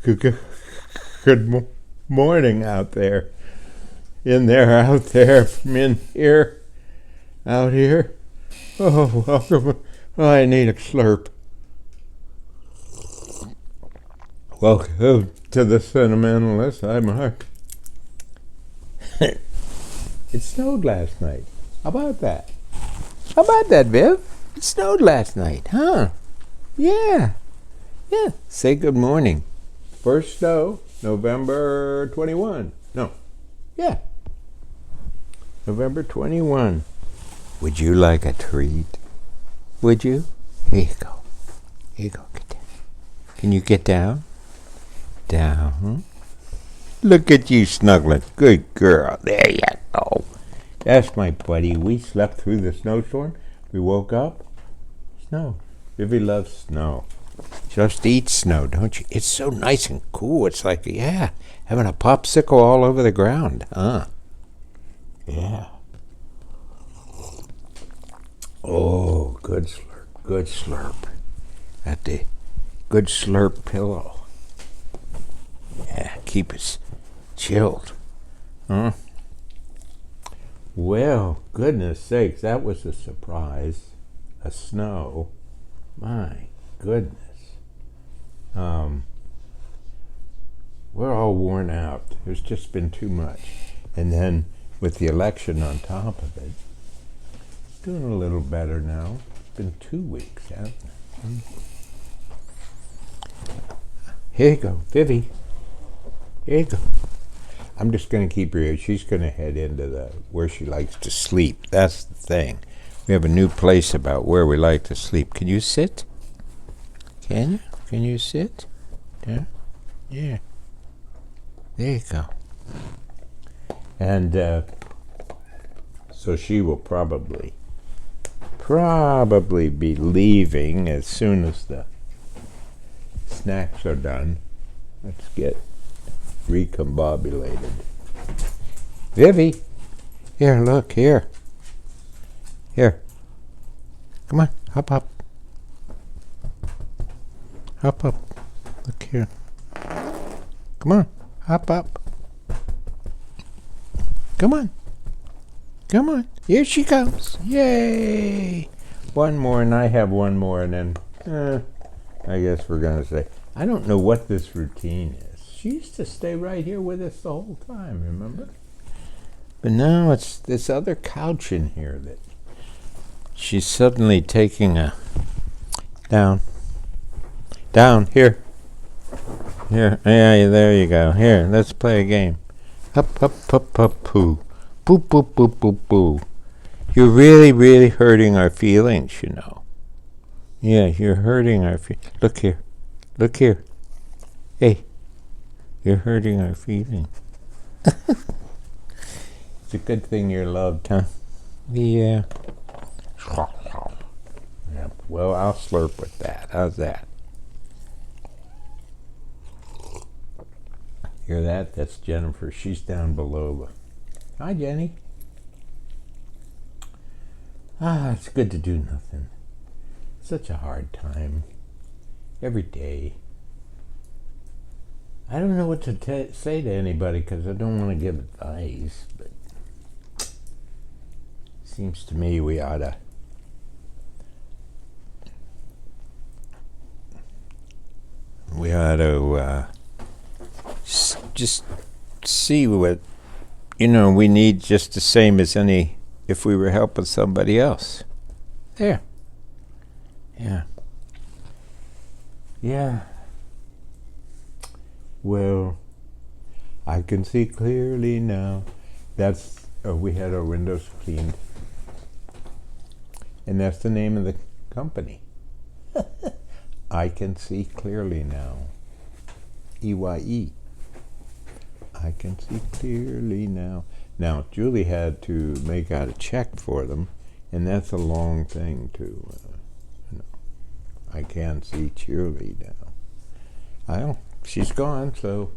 Good, good morning out there. In there, out there, from in here, out here. Oh, welcome. Oh, I need a slurp. Welcome to the Sentimentalist. I'm Mark. It snowed last night. How about that? How about that, Viv? It snowed last night, huh? Yeah. Yeah. Say good morning. First snow, November 21. No. Yeah. November 21. Would you like a treat? Would you? Here you go. Here you go. Get down. Can you get down? Down. Look at you snuggling. Good girl. There you go. That's my buddy. We slept through the snowstorm. We woke up. Snow. Vivi loves snow. Just eat snow, don't you? It's so nice and cool. It's like, yeah, having a popsicle all over the ground, huh? Yeah. Oh, good slurp, good slurp. At the good slurp pillow. Yeah, keep us chilled. Huh? Well, goodness sakes, that was a surprise. A snow. My goodness. We're all worn out. There's just been too much. And then with the election on top of it, doing a little better now. It's been 2 weeks, hasn't it? Here you go, Vivi. Here you go. I'm just going to keep her here. She's going to head into where she likes to sleep. That's the thing. We have a new place about where we like to sleep. Can you sit? Can you? Can you sit? Yeah. Yeah. There you go. And so she will probably be leaving as soon as the snacks are done. Let's get recombobulated. Vivi, here, look, here. Here. Come on, hop up. Hop up. Look here. Come on, hop up. Come on. Come on. Here she comes. Yay! One more, and I have one more, and then, I guess we're going to say, I don't know what this routine is. She used to stay right here with us the whole time, remember? But now it's this other couch in here that she's suddenly taking a... Down, here. Here, yeah, there you go. Here, let's play a game. Up, up, up, up, poo. Boo, boo, boo, boo, boo. You're really, really hurting our feelings, you know. Yeah, you're hurting our feelings. Look here. Look here. Hey, you're hurting our feelings. It's a good thing you're loved, huh? Yeah. Yep. Well, I'll slurp with that. How's that? Hear that? That's Jennifer. She's down below. Hi, Jenny. It's good to do nothing. Such a hard time. Every day. I don't know what to say to anybody because I don't want to give advice, but seems to me we ought to just see what, we need just the same as if we were helping somebody else. There. Yeah. Yeah. Well, I can see clearly now. We had our windows cleaned. And that's the name of the company. I can see clearly now. EYE. I can see clearly now. Now, Julie had to make out a check for them, and that's a long thing to, I can see clearly now. She's gone, so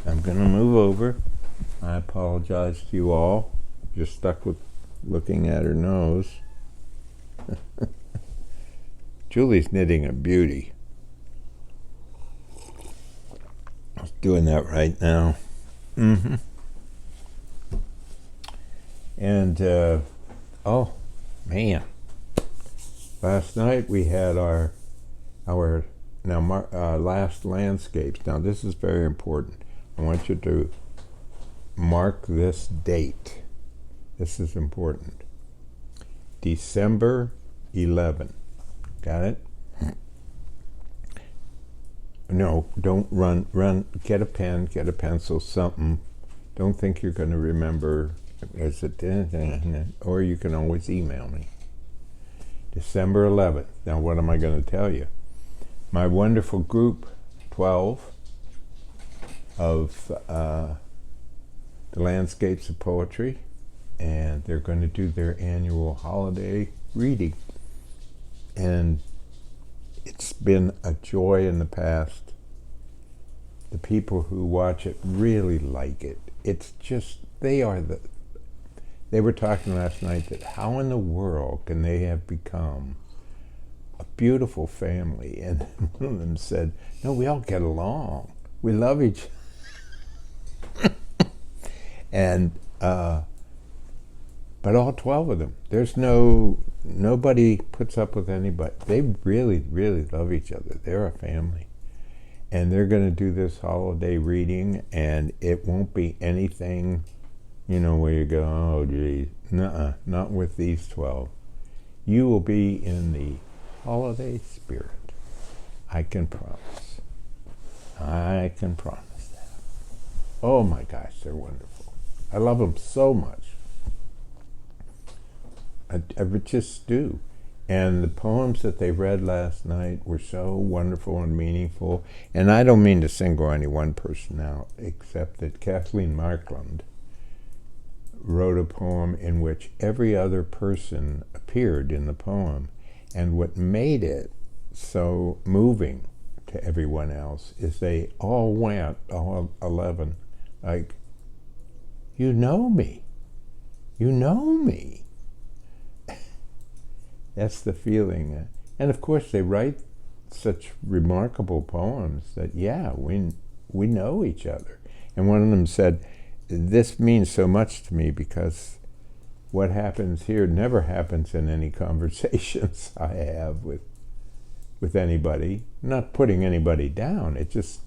I'm going to move over. I apologize to you all. Just stuck with looking at her nose. Julie's knitting a beauty. Doing that right now. Mm-hmm. And, oh, man. Last night we had our last landscapes. Now, this is very important. I want you to mark this date. This is important. December 11. Got it? No, don't run. Get a pen, get a pencil, something. Don't think you're going to remember. Or you can always email me. December 11th. Now, what am I going to tell you? My wonderful group, 12, of the Landscapes of Poetry, and they're going to do their annual holiday reading. And it's been a joy in the past. The people who watch it really like it. It's just, they were talking last night that how in the world can they have become a beautiful family? And one of them said, no, we all get along. We love each other. And, but all 12 of them, there's nobody puts up with anybody. They really, really love each other. They're a family. And they're going to do this holiday reading, and it won't be anything, where you go, oh, geez. Nuh-uh, not with these 12. You will be in the holiday spirit. I can promise. I can promise that. Oh, my gosh, they're wonderful. I love them so much. I just do. And the poems that they read last night were so wonderful and meaningful. And I don't mean to single any one person out, except that Kathleen Markland wrote a poem in which every other person appeared in the poem. And what made it so moving to everyone else is they all went, all 11, like, you know me. You know me. That's the feeling. And of course they write such remarkable poems that, yeah, we know each other. And one of them said, this means so much to me because what happens here never happens in any conversations I have with anybody. Not putting anybody down, it's just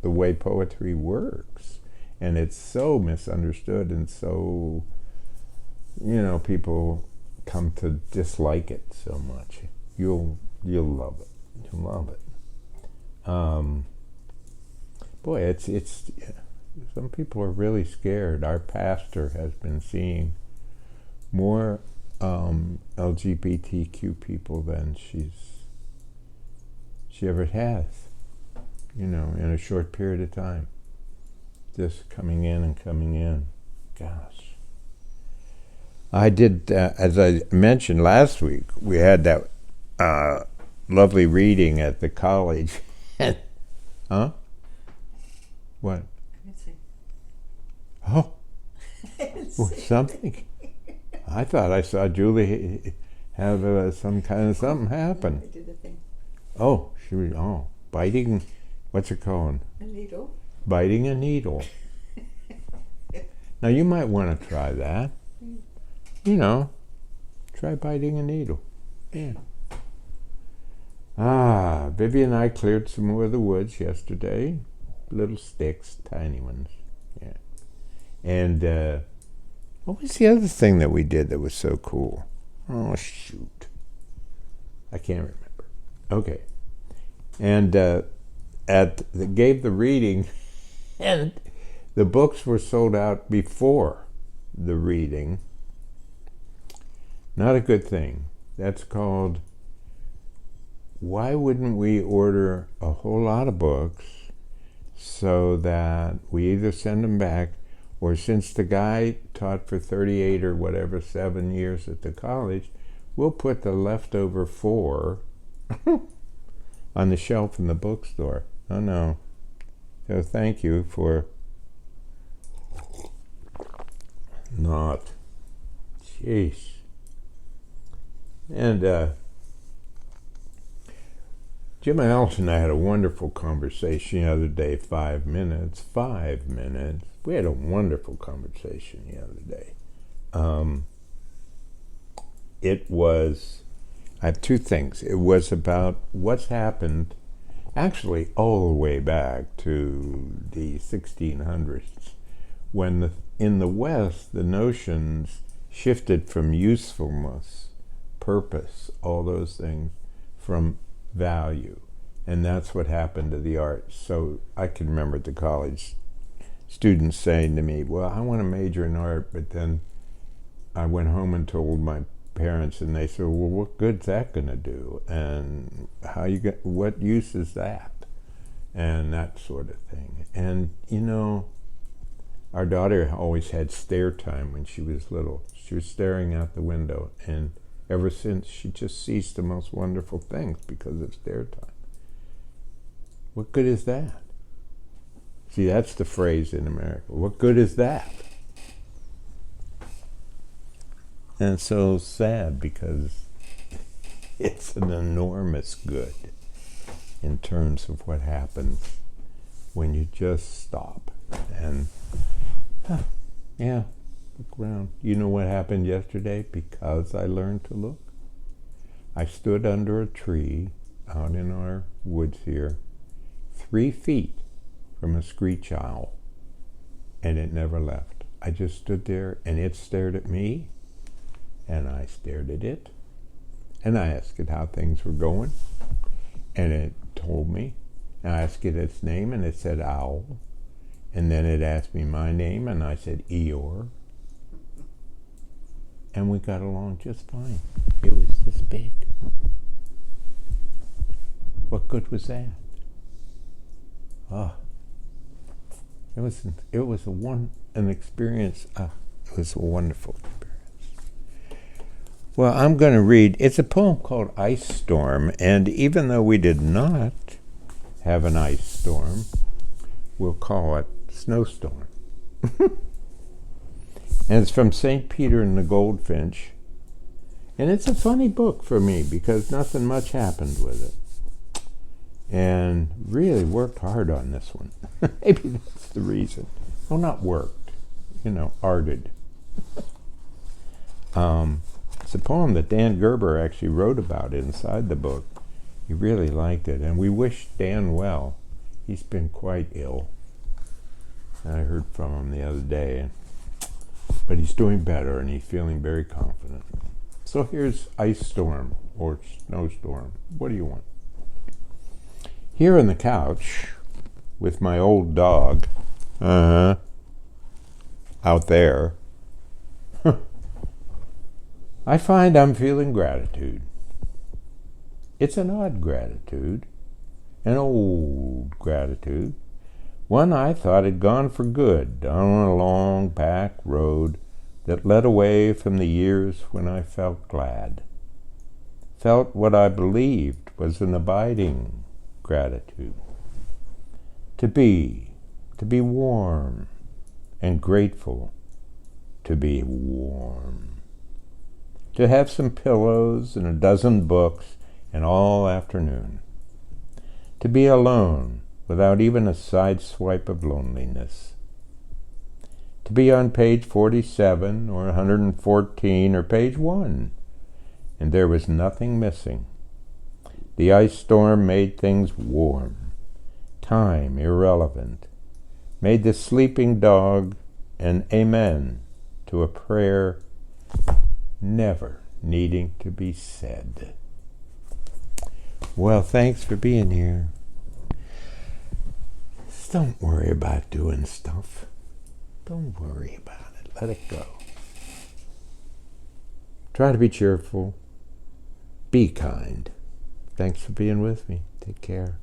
the way poetry works. And it's so misunderstood and so, people come to dislike it so much. You'll love it. You'll love it. Boy, it's some people are really scared. Our pastor has been seeing more LGBTQ people than she ever has, in a short period of time. Just coming in and coming in. Gosh. I did, as I mentioned last week, we had that lovely reading at the college. Huh? What? Oh, something. I thought I saw Julie have some kind of something happen. I did the thing. Oh, she was, biting, what's it called? A needle. Biting a needle. Now you might want to try that. Try biting a needle. Yeah. Vivi and I cleared some more of the woods yesterday. Little sticks, tiny ones. Yeah. And what was the other thing that we did that was so cool? Oh, shoot. I can't remember. Okay. And gave the reading, and the books were sold out before the reading. Not a good thing. That's called, why wouldn't we order a whole lot of books so that we either send them back, or since the guy taught for 38 or whatever, 7 years at the college, we'll put the leftover 4 on the shelf in the bookstore. Oh no. So thank you for not. Jeez. And Jim Alice and I had a wonderful conversation the other day, 5 minutes. We had a wonderful conversation the other day. I have two things. It was about what's happened, actually all the way back to the 1600s, when in the West, the notions shifted from usefulness, purpose, all those things, from value. And that's what happened to the arts. So I can remember at the college students saying to me, well, I want to major in art, but then I went home and told my parents, and they said, well, what good's that going to do? And what use is that? And that sort of thing. And, our daughter always had stare time when she was little. She was staring out the window, and ever since, she just sees the most wonderful things because of stare time. What good is that? See, that's the phrase in America. What good is that? And it's so sad because it's an enormous good in terms of what happens when you just stop and, look around. You know what happened yesterday? Because I learned to look. I stood under a tree out in our woods here, 3 feet from a screech owl, and it never left. I just stood there, and it stared at me, and I stared at it, and I asked it how things were going, and it told me. And I asked it its name, and it said owl, and then it asked me my name, and I said Eeyore, and we got along just fine. It was this big. What good was that? It was an experience. It was a wonderful experience. Well, I'm going to read. It's a poem called Ice Storm, and even though we did not have an ice storm, we'll call it Snowstorm. And it's from St. Peter and the Goldfinch. And it's a funny book for me because nothing much happened with it. And really worked hard on this one. Maybe that's the reason. Well, not worked, arted. It's a poem that Dan Gerber actually wrote about inside the book. He really liked it. And we wish Dan well. He's been quite ill. I heard from him the other day. But he's doing better, and he's feeling very confident. So here's Ice Storm, or Snowstorm. What do you want? Here on the couch, with my old dog, out there, I find I'm feeling gratitude. It's an odd gratitude, an old gratitude, one I thought had gone for good down a long back road that led away from the years when I felt glad, felt what I believed was an abiding gratitude. To be warm and grateful to be warm. To have some pillows and a dozen books and all afternoon. To be alone without even a side swipe of loneliness. To be on page 47 or 114 or page 1, and there was nothing missing. The ice storm made things warm, time irrelevant, made the sleeping dog an amen to a prayer never needing to be said. Well, thanks for being here. Just don't worry about doing stuff. Don't worry about it. Let it go. Try to be cheerful. Be kind. Thanks for being with me. Take care.